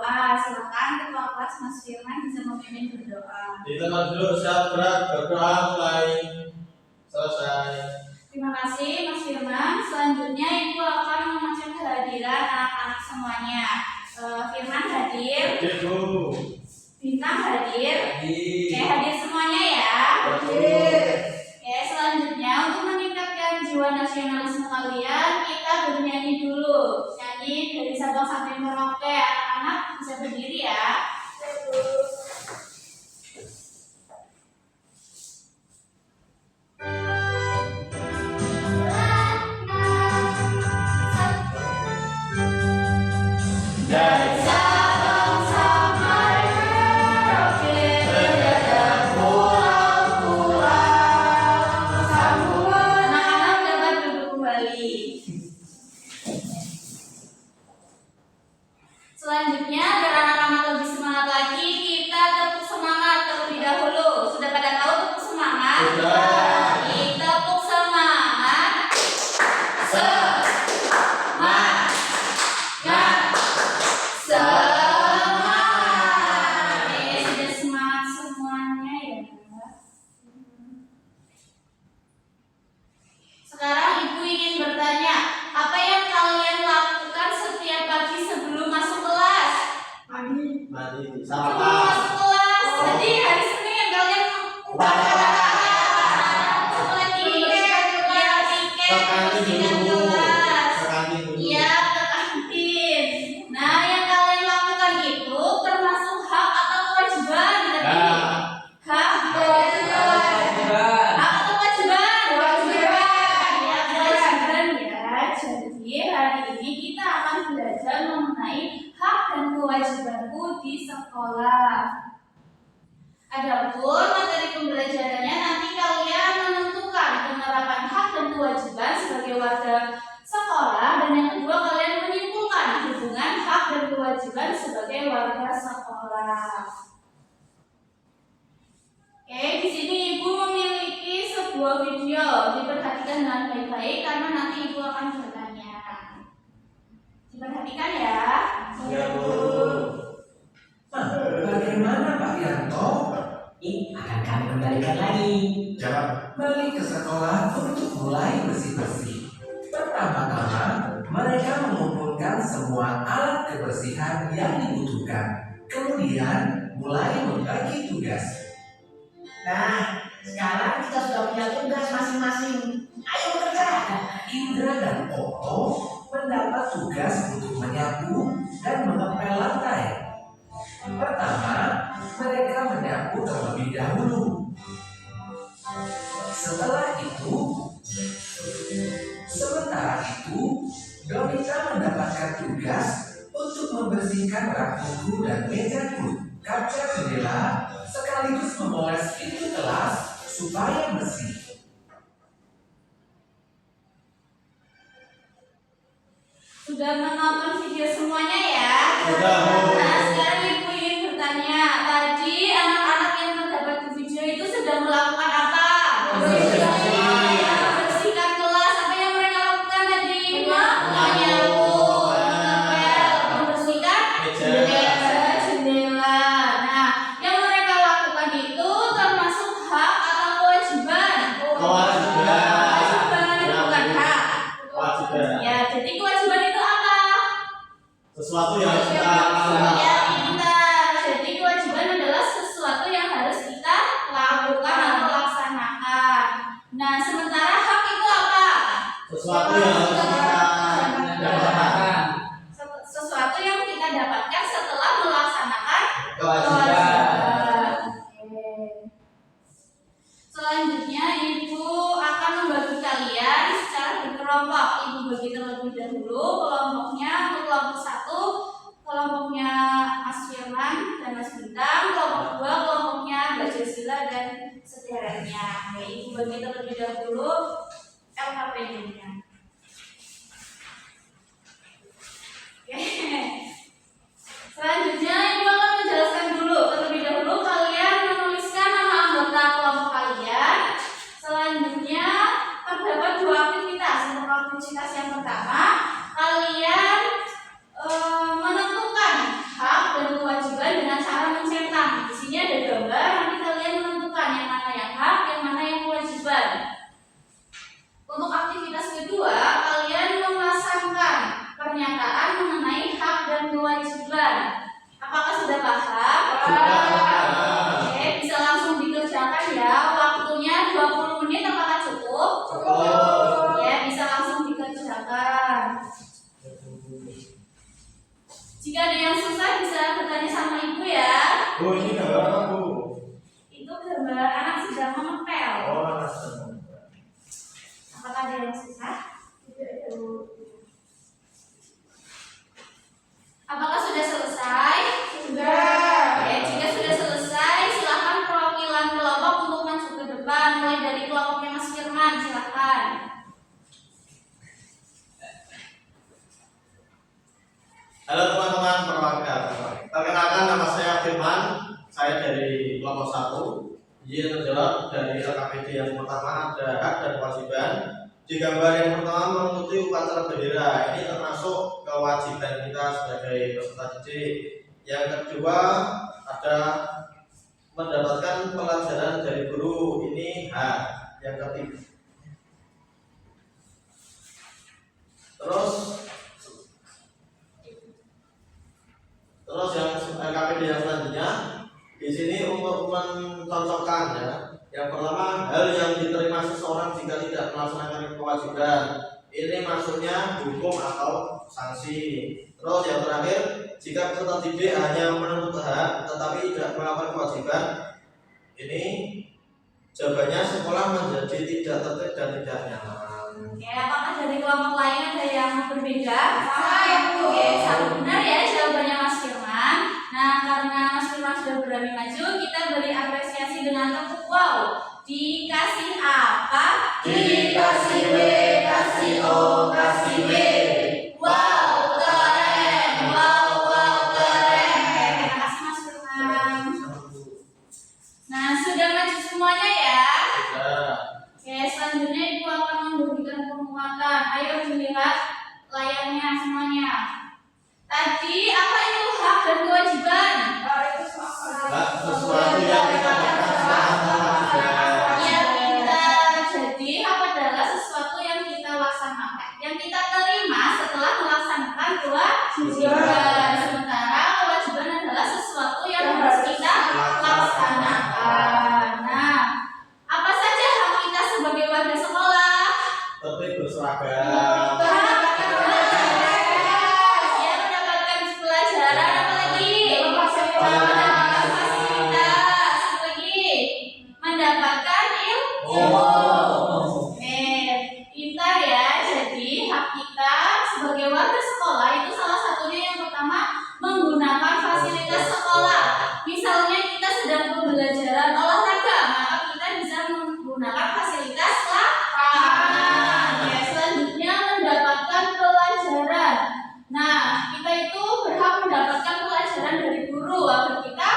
berdoa. Silakan Ketua Kelas Mas Firman bisa memimpin berdoa. Di tempat duduk siap gerak berdoa mulai. Selesai. Terima kasih Mas Firman. Selanjutnya Ibu akan memacet kehadiran anak-anak semuanya. Firman hadir. Hadir Bu. Bintang hadir. Hadir. Hadir semuanya ya. Hadir. Selanjutnya untuk meningkatkan jiwa nasionalisme kalian, kita bernyanyi dulu. Nyanyi dari Sabang sampai Merauke. Anak-anak bisa berdiri ya. Dari Sabang sampai Merauke, terdapat pulau-pulau sambungan. Anak-anak dapat duduk kembali. Selanjutnya, agar anak-anak lebih semangat lagi, kita tepuk semangat terlebih dahulu. Sudah pada tahu tepuk semangat? Sudah. Tepuk semangat. Semangat. Semangat. Sudah semangat semuanya ya. Sekarang Ibu ingin bertanya, apa yang kalian lakukan setiap pagi sebelum masuk kelas? mandi Sebelum sarapan. masuk kelas. Jadi hari Senin kalian masuk lagi ya tiket Ke kantin bersihkan dulu. kelas. Ke kantin dulu. Iya, ke kantin. Nah, yang kalian lakukan itu termasuk hak atau kewajiban? Ya. Hak atau kewajiban? Hak atau kewajiban? Kewajiban. Ya, kewajiban ya. Jadi hari ini kita akan belajar mengenai hak dan kewajibanku di sekolah. Adapun materi pembelajarannya nanti kalian menentukan penerapan hak dan kewajiban sebagai warga sekolah, dan yang kedua kalian menyimpulkan hubungan hak dan kewajiban sebagai warga sekolah. Oke, di sini Ibu memiliki sebuah video. Diperhatikan dengan baik-baik karena nanti Ibu akan bertanya. Diperhatikan ya. Ya Bu. Nah, bagaimana Pak Yanto? Ini akan kami kembalikan lagi. Jawab, balik ke sekolah untuk mulai bersih-bersih. Pertama-tama, mereka mengumpulkan semua alat kebersihan yang dibutuhkan. Kemudian, mulai membagi tugas. Nah, sekarang kita sudah punya tugas masing-masing. Ayo bekerja. Indra dan Otto mendapat tugas untuk menyapu dan mengepel lantai. Pertama, mereka menyapu terlebih dahulu. Sementara itu, Donita mendapatkan tugas untuk membersihkan rak buku dan meja guru, kaca jendela, sekaligus memoles pintu kelas supaya bersih. Sudah menonton video semuanya ya? Sudah, Bu. Nah, sekarang Ibu ingin bertanya, tadi anak-anak yang terdapat di video itu sedang melakukan apa? Membersihkan kelas. Apa yang mereka lakukan tadi? Menyapu, mengepel, membersihkan Meja. jendela. Nah, yang mereka lakukan itu termasuk hak atau kewajiban? Kewajiban. Kewajiban, bukan hak. Kewajiban. Ya, jadi kewajiban itu apa? Sesuatu yang harus kita lakukan. Ya, pintar. Jadi kewajiban adalah sesuatu yang harus kita lakukan atau laksanakan. Nah, sementara hak itu apa? Sesuatu yang harus kita dapatkan. Sesuatu yang kita dapatkan setelah melaksanakan Kewajiban. Oke. Selanjutnya Ibu akan membagi kalian secara berkelompok. Ibu bagi terlebih dahulu kelompoknya. Untuk kelompok 1 kelompoknya Mas Firman dan Mas Bintang, kelompok 2 kelompoknya Mbak Josila dan sederhananya. Ibu bagi terlebih dahulu LKPD-nya. Oke. Selanjutnya Ibu akan menjelaskan dulu. Terlebih dahulu kalian menuliskan nama anggota kelompok kalian. Selanjutnya terdapat 2 aktivitas. Untuk aktivitas yang pertama, kalian menentukan hak dan kewajiban. Apakah ada yang susah? Apakah sudah selesai? Sudah. Oke, jika sudah selesai, silakan perwakilan kelompok untuk masuk ke depan. Mulai dari kelompoknya Mas Firman, silakan. Halo teman-teman perwakilan. Perkenalkan, nama saya Firman. Saya dari kelompok 1. Izin menjawab dari LKPD yang pertama ada hak dan kewajiban. Di gambar yang pertama mengikuti upacara bendera. Ini termasuk kewajiban kita sebagai peserta didik. Yang kedua ada mendapatkan pelajaran dari guru. Ini hak. Yang ketiga. Terus yang LKPD yang selanjutnya di sini untuk mencontohkan ya. Yang pertama, hal yang diterima seseorang jika tidak melaksanakan kewajiban. Ini maksudnya hukum atau sanksi. Terus yang terakhir, jika peserta didik hanya menuntut hak tetapi tidak melakukan kewajiban, ini jawabannya sekolah menjadi tidak tertib dan tidak nyaman. Oke, apakah dari kelompok lain ada yang berbeda? Saya, Bu. Oke, satu benar ya jawabannya Mas Firman. Nah, karena Mas Firman sudah berani maju, kita beri apresiasi dengan tepuk wow. Dikasih apa? Dikasih W, kasih O, kasih W. Wow, keren. Wow, keren. Terima kasih Mas Firman. Nah, sudah maju semuanya ya? Sudah. Oke, selanjutnya Ibu akan memberikan penguatan. Ayo dilihat layarnya semuanya. Tadi apa itu hak dan kewajiban? Hak sesuatu yang kita Yang kita jadi apa adalah sesuatu yang kita laksanakan, yang kita terima setelah melaksanakan kewajiban. Sementara kewajiban adalah sesuatu yang harus kita laksanakan. Nah, apa saja hak kita sebagai warga sekolah? tertib berseragam. Ya, mendapatkan pelajaran apa lagi? Mendapatkan fasilitas apa lagi? Mendapatkan ilmu. Pintar ya. Jadi hak kita sebagai warga sekolah itu salah satunya yang pertama menggunakan fasilitas sekolah. Misalnya kita sedang pembelajaran olahraga, maka kita bisa menggunakan fasilitas lapangan. Ya, selanjutnya mendapatkan pelajaran. Nah, kita itu berhak mendapatkan pelajaran dari guru agar kita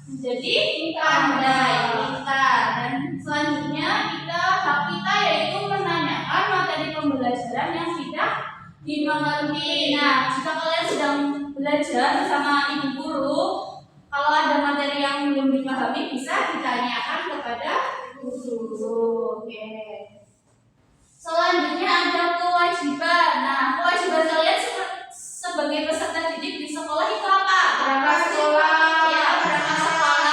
menjadi pandai, pintar. Dan selanjutnya hak kita yaitu menanyakan materi pembelajaran yang tidak dimengerti. Nah, jika kalian sedang belajar bersama ibu guru, kalau ada materi yang belum dipahami bisa ditanyakan kepada guru. Oke. Selanjutnya ada kewajiban. Nah, kewajiban kalian sebagai peserta didik di sekolah itu apa? Berangkat sekolah. Ya, berangkat sekolah.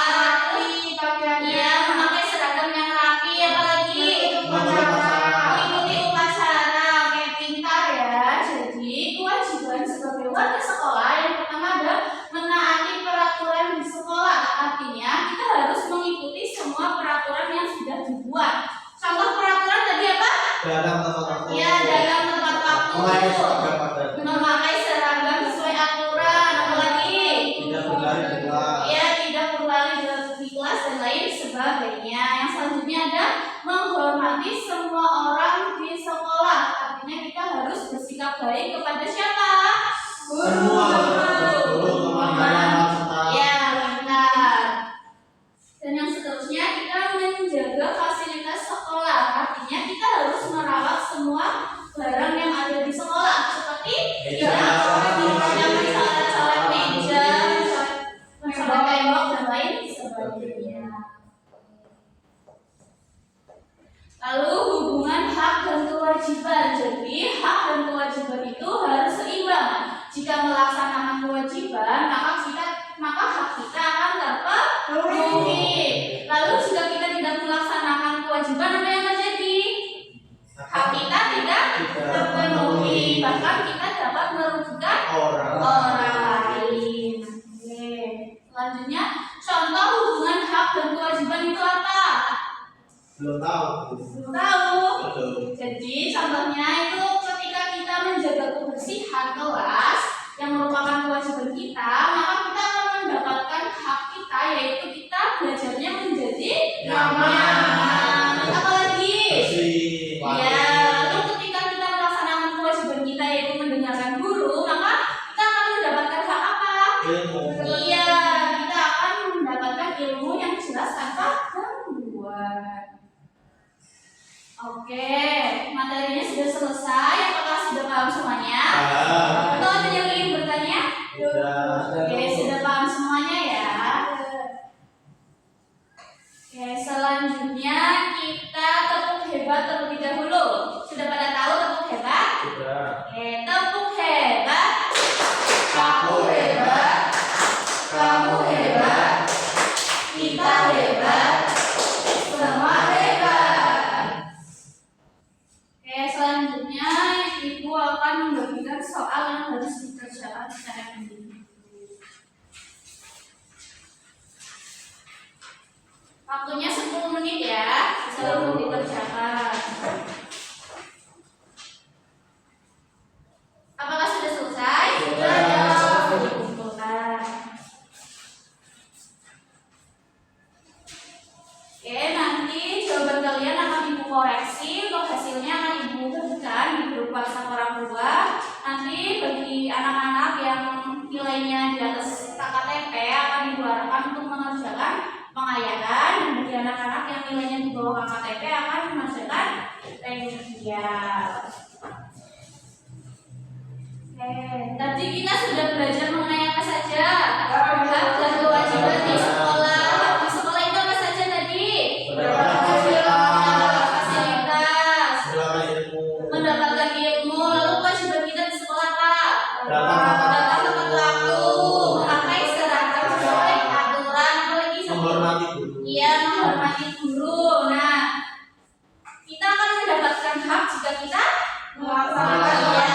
Pakaian. Ya, memakai seragam yang rapi, apalagi mengikuti upacara. Oke, pintar ya. Jadi kewajiban sebagai warga sekolah yang pertama adalah menaati peraturan di sekolah. Artinya kita harus mengikuti semua peraturan yang sudah dibuat. Contoh peraturan tadi apa? Dalam tempat waktu. Ya, dalam tepat waktu. Memakai seragam pada. Memakai seragam sesuai aturan, apalagi Tidak berlari di kelas. ya tidak berlari di kelas dan lain sebagainya. Yang selanjutnya ada menghormati semua orang di sekolah. Artinya kita harus bersikap baik kepada siapa? Semua guru, teman-teman, serta Ya, benar. Dan yang seterusnya kita menjaga fasilitas sekolah. Artinya kita harus merawat semua barang yang ada di sekolah seperti meja, mencoret meja, mencoret tembok dan lain sebagainya. Lalu hubungan hak dan kewajiban. Jadi hak dan kewajiban itu harus seimbang. Jika melaksanakan kewajiban, maka hak kita akan terpenuhi. Lalu jika kita tidak melaksanakan kewajiban, apa yang terjadi? Hak kita tidak terpenuhi, bahkan kita dapat merugikan orang. orang lain. Oke. Selanjutnya, contoh hubungan hak dan kewajiban itu apa? Belum tahu. Belum tahu. Belum. Jadi contohnya itu ketika kita menjaga kebersihan kelas yang merupakan kewajiban kita, maka kita akan mendapatkan hak kita, yaitu kita belajarnya menjadi nyaman. Apalagi? Bersih. Ya, lalu ketika kita melaksanakan kewajiban kita yaitu mendengarkan guru, maka kita akan mendapatkan hak apa? Ilmu. Iya, kita akan mendapatkan ilmu yang jelas tanpa gangguan. Oke, materinya sudah selesai. Apakah sudah paham semuanya? Atau ada yang ingin bertanya? Sudah. Oke, sudah paham semuanya ya. Oke, selanjutnya kita tepuk hebat terlebih dahulu. Sudah pada tahu tepuk hebat? Sudah. Oke, tepuk hebat. Kamu hebat. Kamu hebat. Kita hebat. Semua hebat. Oke, selanjutnya Ibu akan membagikan soal yang harus dikerjakan secara individu. Waktunya 10 menit ya, bisa langsung dikerjakan. Apakah sudah selesai? Sudah. Dikumpulkan. Oke, nanti jawaban kalian akan Ibu koreksi. Untuk hasilnya akan Ibu berikan di grup WhatsApp orang tua. Nanti bagi anak-anak yang nilainya di atas KKTP akan Ibu arahkan untuk mengerjakan pengayaran, dan bagi anak-anak yang nilainya di bawah KKTP akan mengerjakan remedial. Oke, tadi kita sudah belajar mengenai apa saja? Hak dan kewajiban di sekolah. Di sekolah itu apa saja tadi? Mendapatkan Fasilitas, Mendapatkan ilmu. mendapatkan ilmu. Lalu kewajiban kita di sekolah apa? Datang tepat waktu, memakai seragam sesuai aturan, apalagi Menghormati guru. Iya, menghormati guru. Nah, kita akan mendapatkan hak jika kita melaksanakan. Iya,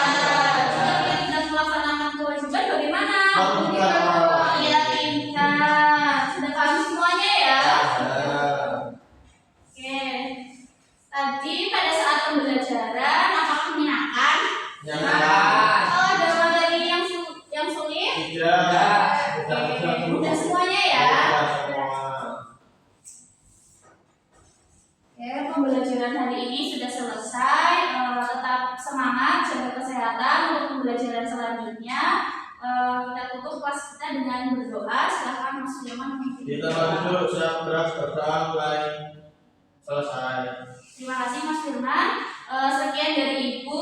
jika kita tidak melaksanakan kewajiban, bagaimana? Iya, pintar. Sudah paham semuanya ya? Oke. Tadi pada saat pembelajaran, apakah menyenangkan? Nyatakan. Oh, ada materi yang sulit? Tidak. Oke, mudah semuanya ya. Oke, pembelajaran hari ini sudah selesai. Tetap semangat, jaga kesehatan untuk pembelajaran selanjutnya. Kita tutup kelas kita dengan berdoa. Silahkan Mas Firman memimpin. Kita dulu siap gerak berdoa mulai selesai. Terima kasih Mas Firman. Sekian dari Ibu.